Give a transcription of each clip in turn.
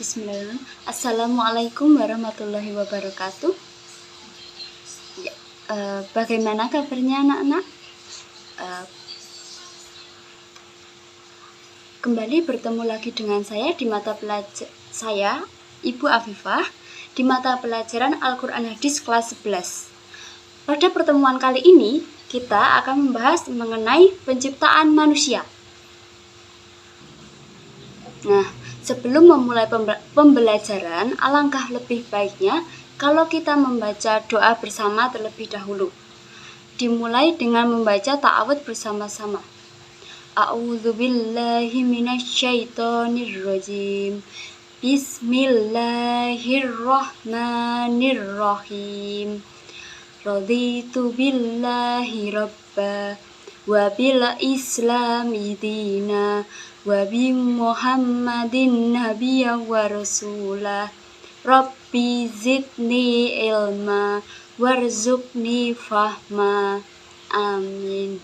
Bismillahirrahmanirrahim. Assalamualaikum warahmatullahi wabarakatuh. Ya, bagaimana kabarnya anak-anak? Kembali bertemu lagi dengan saya di mata pelajaran saya, Ibu Afifah, di mata pelajaran Al-Quran Hadis kelas 11. Pada pertemuan kali ini, kita akan membahas mengenai penciptaan manusia. Nah, sebelum memulai pembelajaran, alangkah lebih baiknya kalau kita membaca doa bersama terlebih dahulu. Dimulai dengan membaca ta'awudz bersama-sama. A'udzubillahi minasyaitonirrajim. Bismillahirrahmanirrahim. Raditu billahi rabba wa bil islami dina wa bi Muhammadin nabiyya wa rasulah. Rabbi zidni ilma warzuqni fahma. Amin.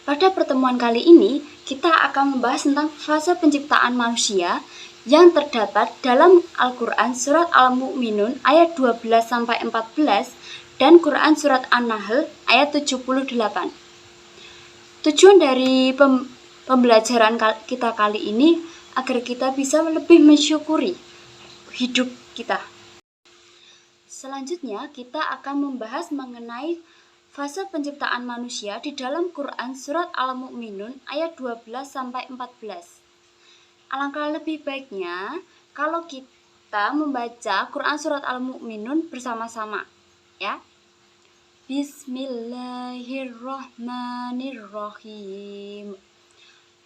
Pada pertemuan kali ini, kita akan membahas tentang fase penciptaan manusia yang terdapat dalam Al-Quran Surat Al-Mu'minun ayat 12-14 dan Quran Surat An-Nahl ayat 78. Tujuan dari pembelajaran kita kali ini agar kita bisa lebih mensyukuri hidup kita. Selanjutnya kita akan membahas mengenai fase penciptaan manusia di dalam Quran Surat Al-Mu'minun ayat 12-14. Alangkah lebih baiknya kalau kita membaca Quran Surat Al-Mu'minun bersama-sama, ya. Bismillahirrahmanirrahim.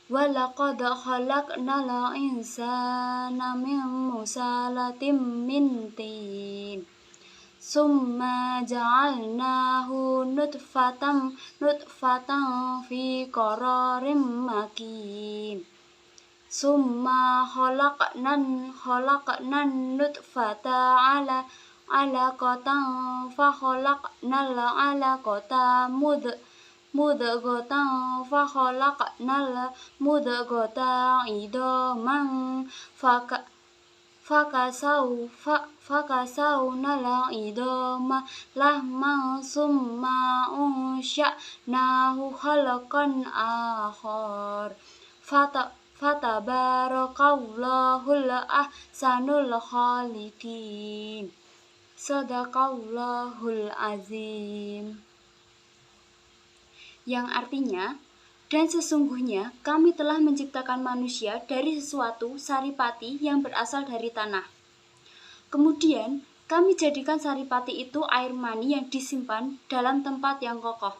Walaqad khalaqnal insana min sulalatin min tin. Summa ja'alnahu nutfatan fi qararin makin. Summa khalaqnan nutfata alaqatan fa khalaqnal alaqata mudghatan fa khalaqnal mudghata idaman fakasawnal idama lahman summa unsya'nahu khalqan akhar. Fatabarakallahu ahsanul khaliqin. Shadaqallahul azim. Yang artinya, dan sesungguhnya kami telah menciptakan manusia dari sesuatu saripati yang berasal dari tanah. Kemudian kami jadikan saripati itu air mani yang disimpan dalam tempat yang kokoh.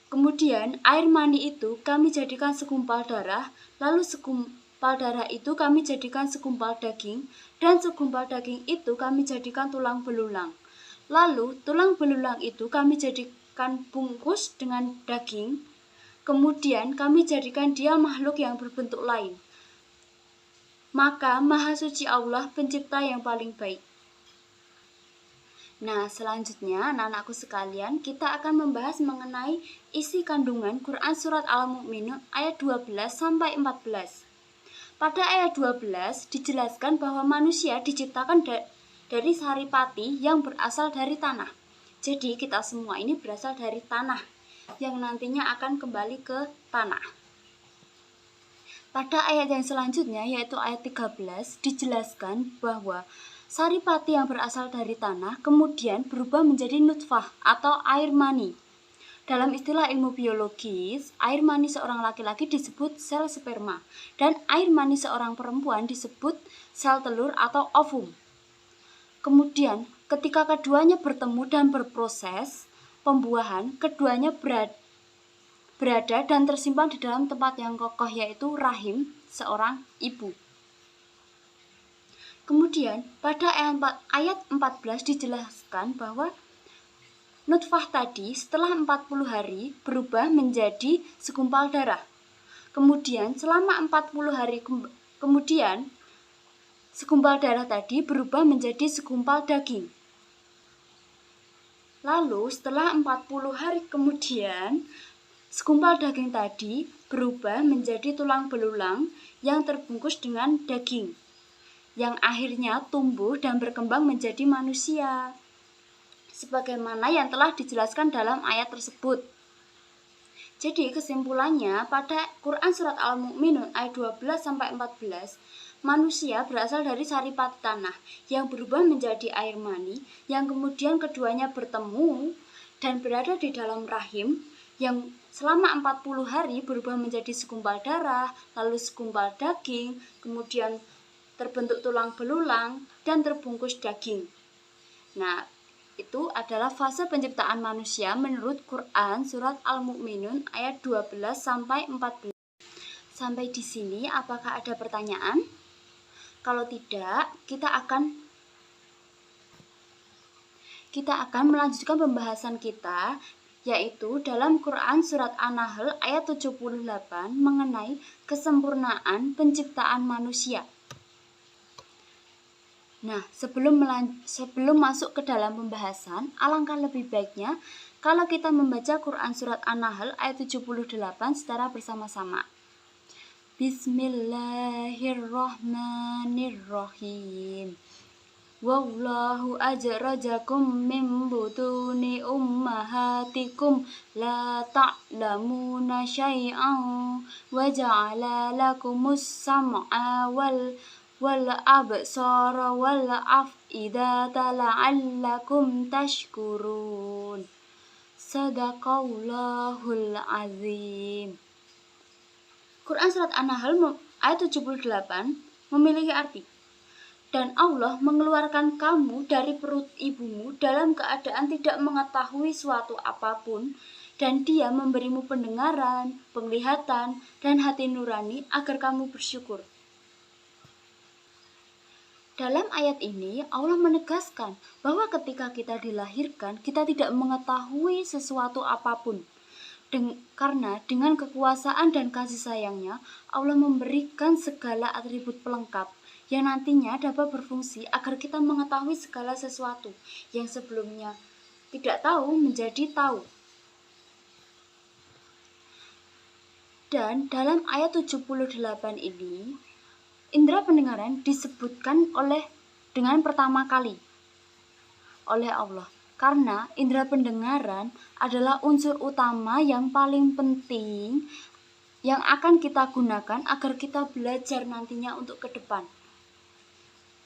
Kemudian air mani itu kami jadikan segumpal darah, lalu segumpal darah itu kami jadikan segumpal daging, dan segumpal daging itu kami jadikan tulang belulang. Lalu tulang belulang itu kami jadikan bungkus dengan daging, kemudian kami jadikan dia makhluk yang berbentuk lain. Maka Maha Suci Allah pencipta yang paling baik. Nah, selanjutnya anak-anakku sekalian, kita akan membahas mengenai isi kandungan Quran Surat Al-Mu'minun ayat 12-14. Pada ayat 12 dijelaskan bahwa manusia diciptakan dari saripati yang berasal dari tanah. Jadi kita semua ini berasal dari tanah yang nantinya akan kembali ke tanah. Pada ayat yang selanjutnya yaitu ayat 13 dijelaskan bahwa saripati yang berasal dari tanah kemudian berubah menjadi nutfah atau air mani. Dalam istilah ilmu biologis, air mani seorang laki-laki disebut sel sperma dan air mani seorang perempuan disebut sel telur atau ovum. Kemudian, ketika keduanya bertemu dan berproses pembuahan, keduanya berada dan tersimpan di dalam tempat yang kokoh yaitu rahim seorang ibu. Kemudian pada ayat 14 dijelaskan bahwa nutfah tadi setelah 40 hari berubah menjadi segumpal darah. Kemudian selama 40 hari kemudian segumpal darah tadi berubah menjadi segumpal daging. Lalu setelah 40 hari kemudian segumpal daging tadi berubah menjadi tulang belulang yang terbungkus dengan daging, yang akhirnya tumbuh dan berkembang menjadi manusia, sebagaimana yang telah dijelaskan dalam ayat tersebut. Jadi kesimpulannya pada Quran Surat Al-Mu'minun ayat 12-14, manusia berasal dari saripati tanah yang berubah menjadi air mani, yang kemudian keduanya bertemu dan berada di dalam rahim, yang selama 40 hari berubah menjadi segumpal darah, lalu segumpal daging, kemudian terbentuk tulang belulang dan terbungkus daging. Nah, itu adalah fase penciptaan manusia menurut Quran Surat Al-Mu'minun ayat 12-14. Sampai di sini apakah ada pertanyaan? Kalau tidak, kita akan melanjutkan pembahasan kita, yaitu dalam Quran Surat An-Nahl ayat 78 mengenai kesempurnaan penciptaan manusia. Nah, sebelum masuk ke dalam pembahasan, alangkah lebih baiknya kalau kita membaca Quran Surat An-Nahl ayat 78 secara bersama-sama. Bismillahirrahmanirrahim. Wallahu ajrajakum min butuni ummahatikum la ta'lamuna syai'an wa ja'ala lakumus sam'a wal absara wal af'idata la'allakum tashkurun. Sadaqallahul azim. Quran Surat An-Nahl ayat 78 memiliki arti, dan Allah mengeluarkan kamu dari perut ibumu dalam keadaan tidak mengetahui suatu apapun, dan Dia memberimu pendengaran, penglihatan, dan hati nurani agar kamu bersyukur. Dalam ayat ini, Allah menegaskan bahwa ketika kita dilahirkan, kita tidak mengetahui sesuatu apapun. Karena dengan kekuasaan dan kasih sayangnya, Allah memberikan segala atribut pelengkap yang nantinya dapat berfungsi agar kita mengetahui segala sesuatu yang sebelumnya tidak tahu menjadi tahu. Dan dalam ayat 78 ini, indera pendengaran disebutkan dengan pertama kali oleh Allah, karena indera pendengaran adalah unsur utama yang paling penting yang akan kita gunakan agar kita belajar nantinya untuk ke depan.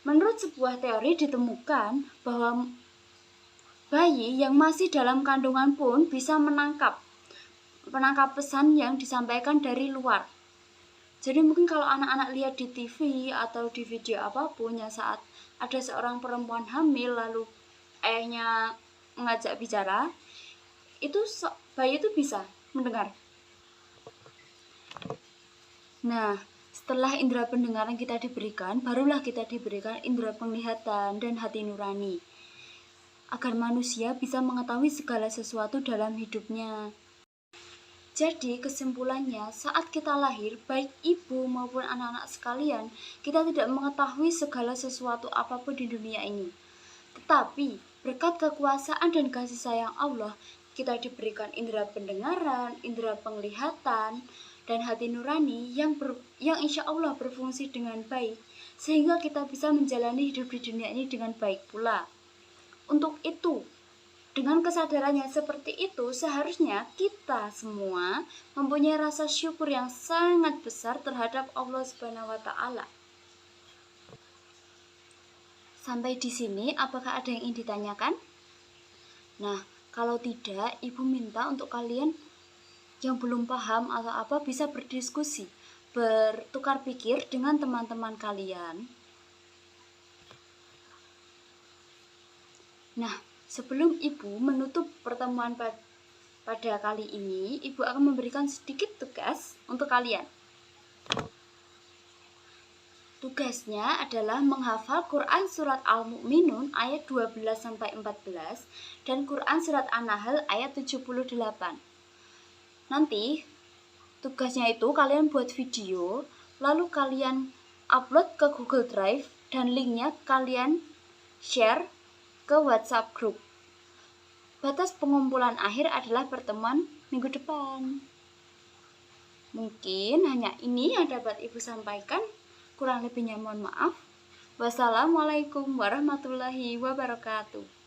Menurut sebuah teori ditemukan bahwa bayi yang masih dalam kandungan pun bisa menangkap pesan yang disampaikan dari luar. Jadi mungkin kalau anak-anak lihat di TV atau di video apapun ya, saat ada seorang perempuan hamil lalu ayahnya mengajak bicara, itu bayi itu bisa mendengar. Nah, setelah indera pendengaran kita diberikan, barulah kita diberikan indera penglihatan dan hati nurani, agar manusia bisa mengetahui segala sesuatu dalam hidupnya. Jadi kesimpulannya, saat kita lahir, baik ibu maupun anak-anak sekalian, kita tidak mengetahui segala sesuatu apapun di dunia ini. Tetapi berkat kekuasaan dan kasih sayang Allah, kita diberikan indera pendengaran, indera penglihatan, dan hati nurani yang insya Allah berfungsi dengan baik, sehingga kita bisa menjalani hidup di dunia ini dengan baik pula. Untuk itu, dengan kesadarannya seperti itu, seharusnya kita semua mempunyai rasa syukur yang sangat besar terhadap Allah Subhanahu wa Ta'ala. Sampai di sini, apakah ada yang ingin ditanyakan? Nah, kalau tidak, Ibu minta untuk kalian yang belum paham atau apa bisa berdiskusi, bertukar pikir dengan teman-teman kalian. Nah, sebelum Ibu menutup pertemuan pada kali ini, Ibu akan memberikan sedikit tugas untuk kalian. Tugasnya adalah menghafal Quran Surat Al-Mu'minun ayat 12-14 dan Quran Surat An-Nahl ayat 78. Nanti tugasnya itu kalian buat video, lalu kalian upload ke Google Drive dan linknya kalian share ke WhatsApp group. Batas pengumpulan akhir adalah pertemuan minggu depan. Mungkin hanya ini yang dapat Ibu sampaikan. Kurang lebihnya mohon maaf. Wassalamualaikum warahmatullahi wabarakatuh.